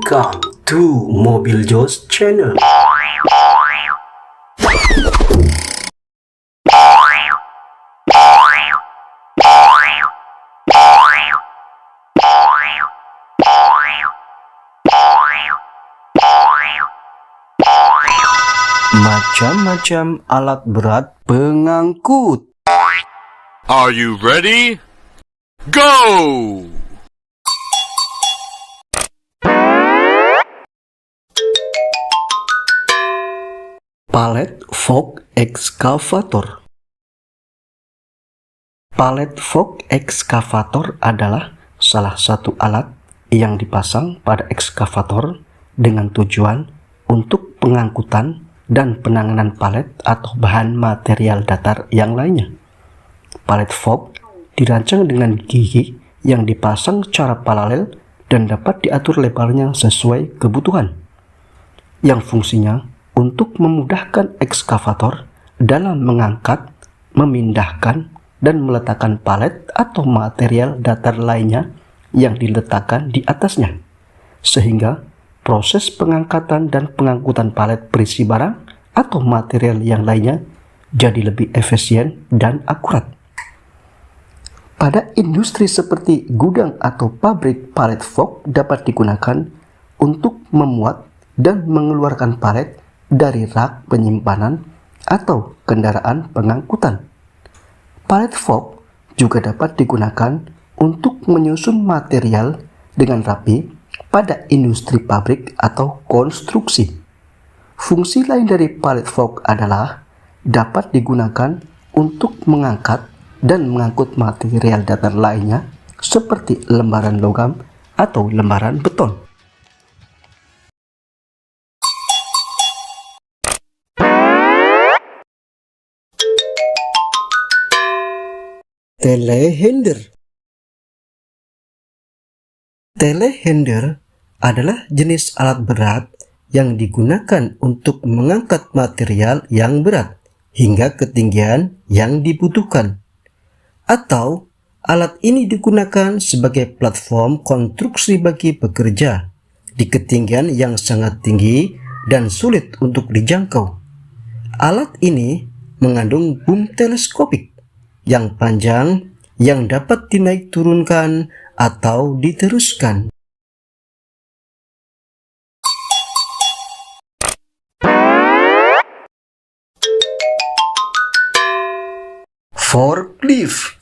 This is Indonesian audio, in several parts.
Welcome to Mobil Jos Channel. Macam-macam alat berat pengangkut. Are you ready? Go! Pallet fork excavator. Pallet fork excavator adalah salah satu alat yang dipasang pada ekskavator dengan tujuan untuk pengangkutan dan penanganan palet atau bahan material datar yang lainnya. Pallet fork dirancang dengan gigi yang dipasang secara paralel dan dapat diatur lebarnya sesuai kebutuhan, yang fungsinya untuk memudahkan ekskavator dalam mengangkat, memindahkan, dan meletakkan palet atau material datar lainnya yang diletakkan di atasnya, sehingga proses pengangkatan dan pengangkutan palet berisi barang atau material yang lainnya jadi lebih efisien dan akurat. Pada industri seperti gudang atau pabrik, pallet fork dapat digunakan untuk memuat dan mengeluarkan palet dari rak penyimpanan atau kendaraan pengangkutan. Pallet fork juga dapat digunakan untuk menyusun material dengan rapi pada industri pabrik atau konstruksi. Fungsi lain dari pallet fork adalah dapat digunakan untuk mengangkat dan mengangkut material datar lainnya seperti lembaran logam atau lembaran beton. Telehandler. Telehandler adalah jenis alat berat yang digunakan untuk mengangkat material yang berat hingga ketinggian yang dibutuhkan. Atau alat ini digunakan sebagai platform konstruksi bagi pekerja di ketinggian yang sangat tinggi dan sulit untuk dijangkau. Alat ini mengandung boom teleskopik yang panjang yang dapat dinaik turunkan atau diteruskan. Forklift.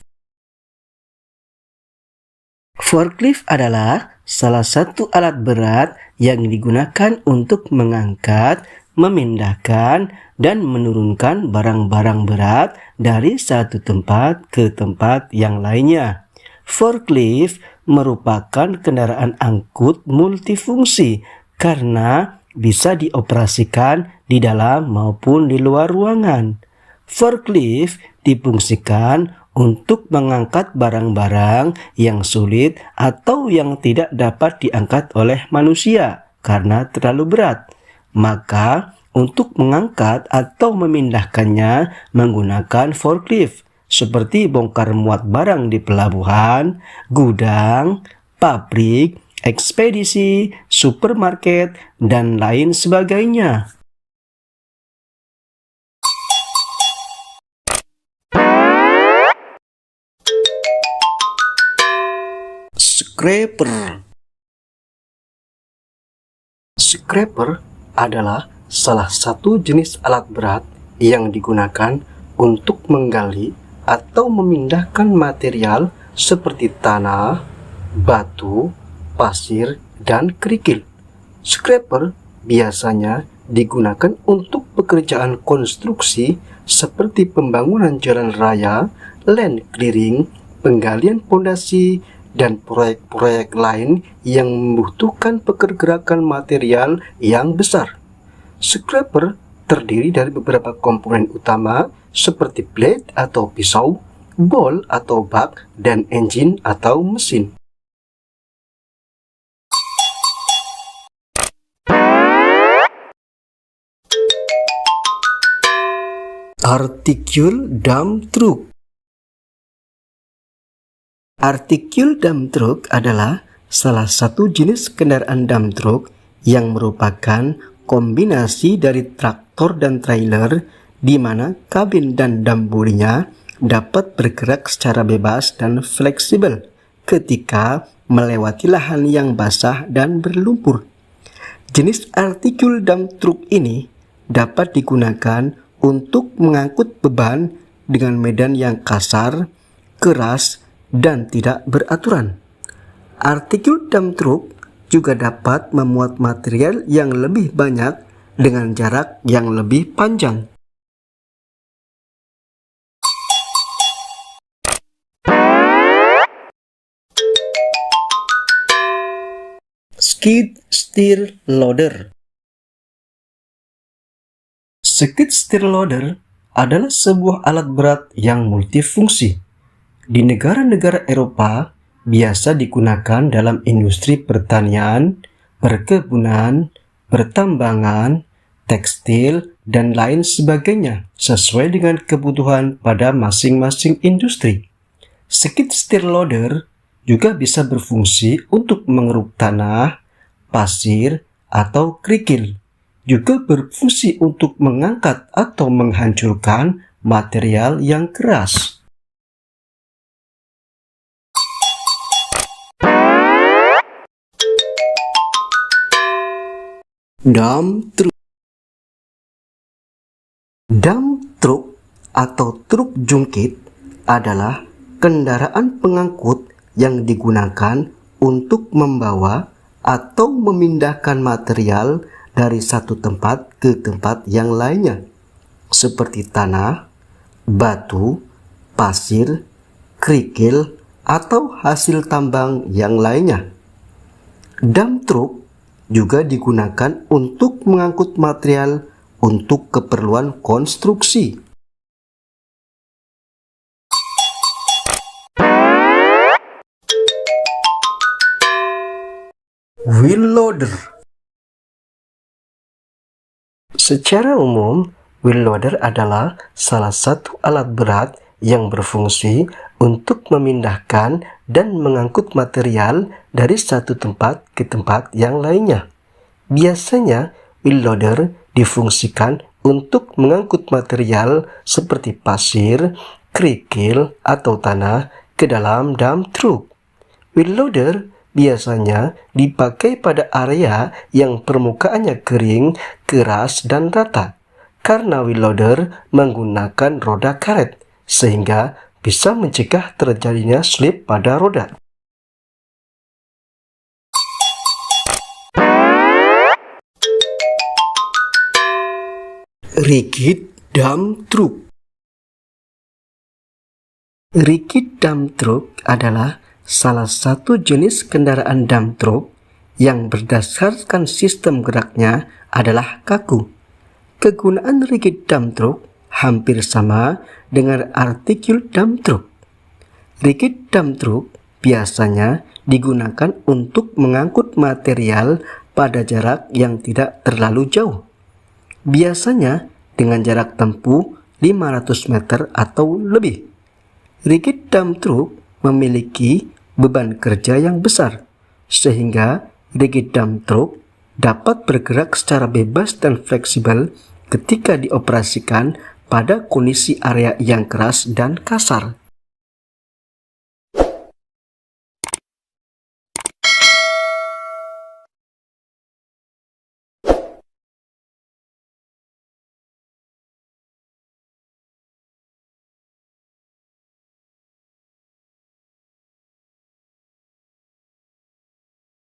Forklift adalah salah satu alat berat yang digunakan untuk mengangkat, memindahkan, dan menurunkan barang-barang berat dari satu tempat ke tempat yang lainnya. Forklift merupakan kendaraan angkut multifungsi karena bisa dioperasikan di dalam maupun di luar ruangan. Forklift difungsikan untuk mengangkat barang-barang yang sulit atau yang tidak dapat diangkat oleh manusia karena terlalu berat. Maka untuk mengangkat atau memindahkannya menggunakan forklift, seperti bongkar muat barang di pelabuhan, gudang, pabrik, ekspedisi, supermarket, dan lain sebagainya. Scraper. Scraper adalah salah satu jenis alat berat yang digunakan untuk menggali atau memindahkan material seperti tanah, batu, pasir, dan kerikil. Scraper biasanya digunakan untuk pekerjaan konstruksi seperti pembangunan jalan raya, land clearing, penggalian pondasi, dan proyek-proyek lain yang membutuhkan pergerakan material yang besar. Scraper terdiri dari beberapa komponen utama seperti blade atau pisau, ball atau bak, dan engine atau mesin. Articule dump truck. Articule dump truck adalah salah satu jenis kendaraan dump truck yang merupakan kombinasi dari traktor dan trailer di mana kabin dan dam bodinya dapat bergerak secara bebas dan fleksibel ketika melewati lahan yang basah dan berlumpur. Jenis artikul dump truck ini dapat digunakan untuk mengangkut beban dengan medan yang kasar, keras, dan tidak beraturan. Artikul dump truck juga dapat memuat material yang lebih banyak dengan jarak yang lebih panjang. Skid steer loader. Skid steer loader adalah sebuah alat berat yang multifungsi. Di negara-negara Eropa, biasa digunakan dalam industri pertanian, perkebunan, pertambangan, tekstil, dan lain sebagainya, sesuai dengan kebutuhan pada masing-masing industri. Skid steer loader juga bisa berfungsi untuk mengeruk tanah, pasir, atau kerikil. Juga berfungsi untuk mengangkat atau menghancurkan material yang keras. Dump truck. Dump truck atau truk jungkit adalah kendaraan pengangkut yang digunakan untuk membawa atau memindahkan material dari satu tempat ke tempat yang lainnya, seperti tanah, batu, pasir, kerikil, atau hasil tambang yang lainnya. Dump truck juga digunakan untuk mengangkut material untuk keperluan konstruksi. Wheel loader. Secara umum, wheel loader adalah salah satu alat berat yang berfungsi untuk memindahkan dan mengangkut material dari satu tempat ke tempat yang lainnya. Biasanya, wheel loader difungsikan untuk mengangkut material seperti pasir, kerikil, atau tanah ke dalam dump truck. Wheel loader biasanya dipakai pada area yang permukaannya kering, keras, dan rata, karena wheel loader menggunakan roda karet, sehingga bisa mencegah terjadinya slip pada roda. Rigid dump truck. Rigid dump truck adalah salah satu jenis kendaraan dump truck yang berdasarkan sistem geraknya adalah kaku. Kegunaan rigid dump truck hampir sama dengan artikul dump truck. Rigid dump truck biasanya digunakan untuk mengangkut material pada jarak yang tidak terlalu jauh. Biasanya dengan jarak tempuh 500 meter atau lebih. Rigid dump truck memiliki beban kerja yang besar, sehingga rigid dump truck dapat bergerak secara bebas dan fleksibel ketika dioperasikan pada kondisi area yang keras dan kasar.